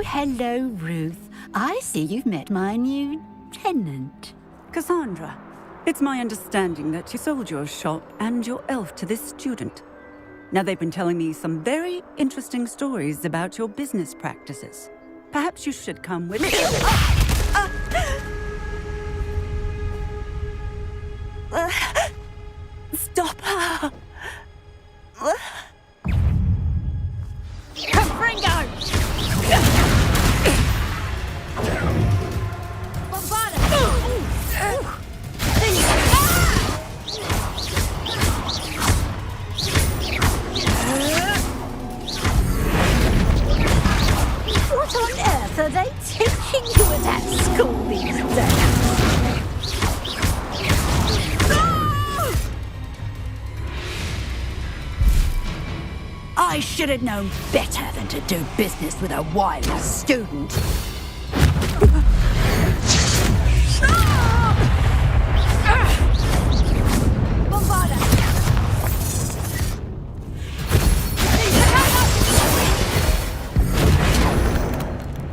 Oh, hello, Ruth. I see you've met my new tenant. Cassandra, it's my understanding that you sold your shop and your elf to this student. Now, they've been telling me some very interesting stories about your business practices. Perhaps you should come with me. Stop her! Confringo! What on earth are they teaching you at that school these days? I should have known better than to do business with a wireless student.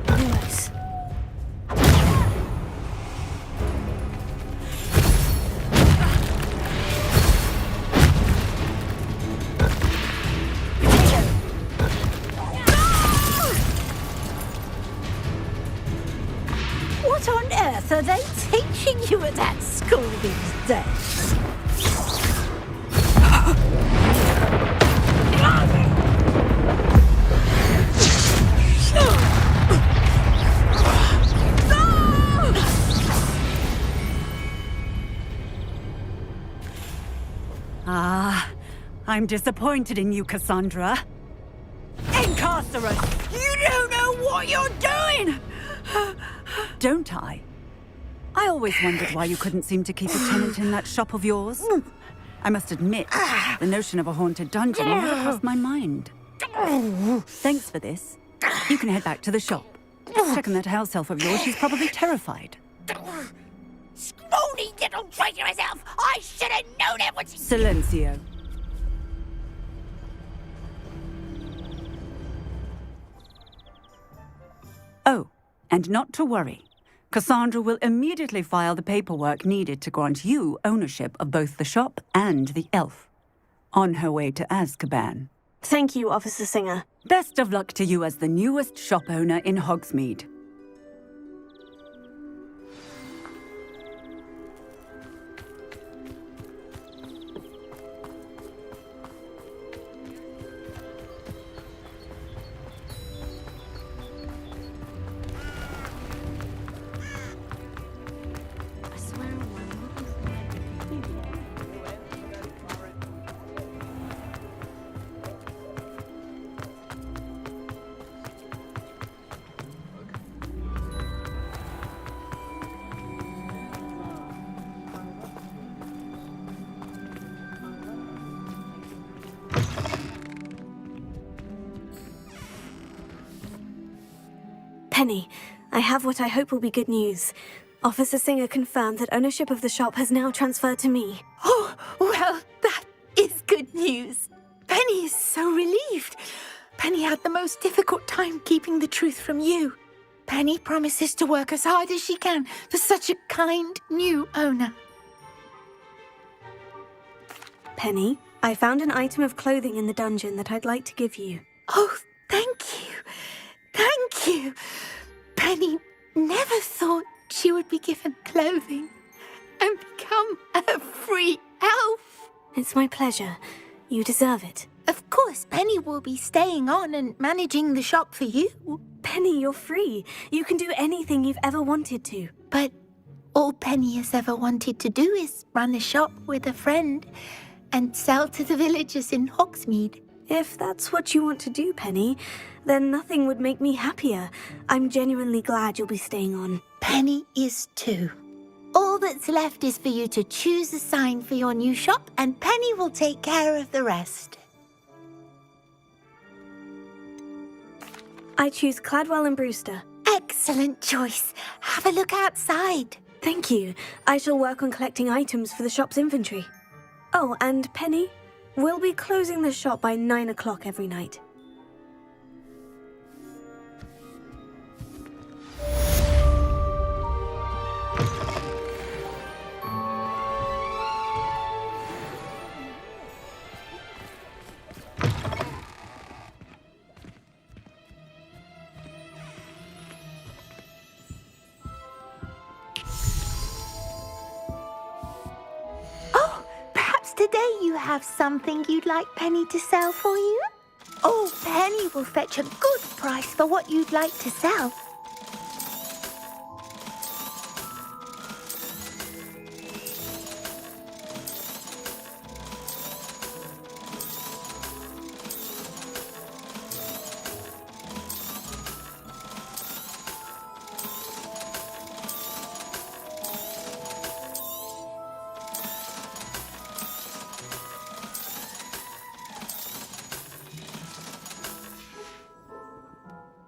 Nice. What on earth are they teaching you at that school these days? I'm disappointed in you, Cassandra. Incarcerate! You don't know what you're doing! Don't I? I always wondered why you couldn't seem to keep a tenant in that shop of yours. I must admit, the notion of a haunted dungeon never crossed my mind. Thanks for this. You can head back to the shop. Check on that house elf of yours. She's probably terrified. Scrawny little traitorous elf! I should have known it was... Silencio. Oh, and not to worry. Cassandra will immediately file the paperwork needed to grant you ownership of both the shop and the elf. On her way to Azkaban. Thank you, Officer Singer. Best of luck to you as the newest shop owner in Hogsmeade. Penny, I have what I hope will be good news. Officer Singer confirmed that ownership of the shop has now transferred to me. Oh, well, that is good news. Penny is so relieved. Penny had the most difficult time keeping the truth from you. Penny promises to work as hard as she can for such a kind new owner. Penny, I found an item of clothing in the dungeon that I'd like to give you. Oh, thank you. Thank you. Penny never thought she would be given clothing and become a free elf. It's my pleasure. You deserve it. Of course, Penny will be staying on and managing the shop for you. Penny, you're free. You can do anything you've ever wanted to. But all Penny has ever wanted to do is run a shop with a friend and sell to the villagers in Hogsmeade. If that's what you want to do, Penny, then nothing would make me happier. I'm genuinely glad you'll be staying on. Penny is too. All that's left is for you to choose a sign for your new shop, and Penny will take care of the rest. I choose Cladwell and Brewster. Excellent choice. Have a look outside. Thank you. I shall work on collecting items for the shop's inventory. Oh, and Penny, we'll be closing the shop by 9 o'clock every night. Today you have something you'd like Penny to sell for you? Oh, Penny will fetch a good price for what you'd like to sell.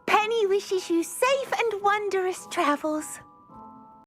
Penny wishes you safe and wondrous travels.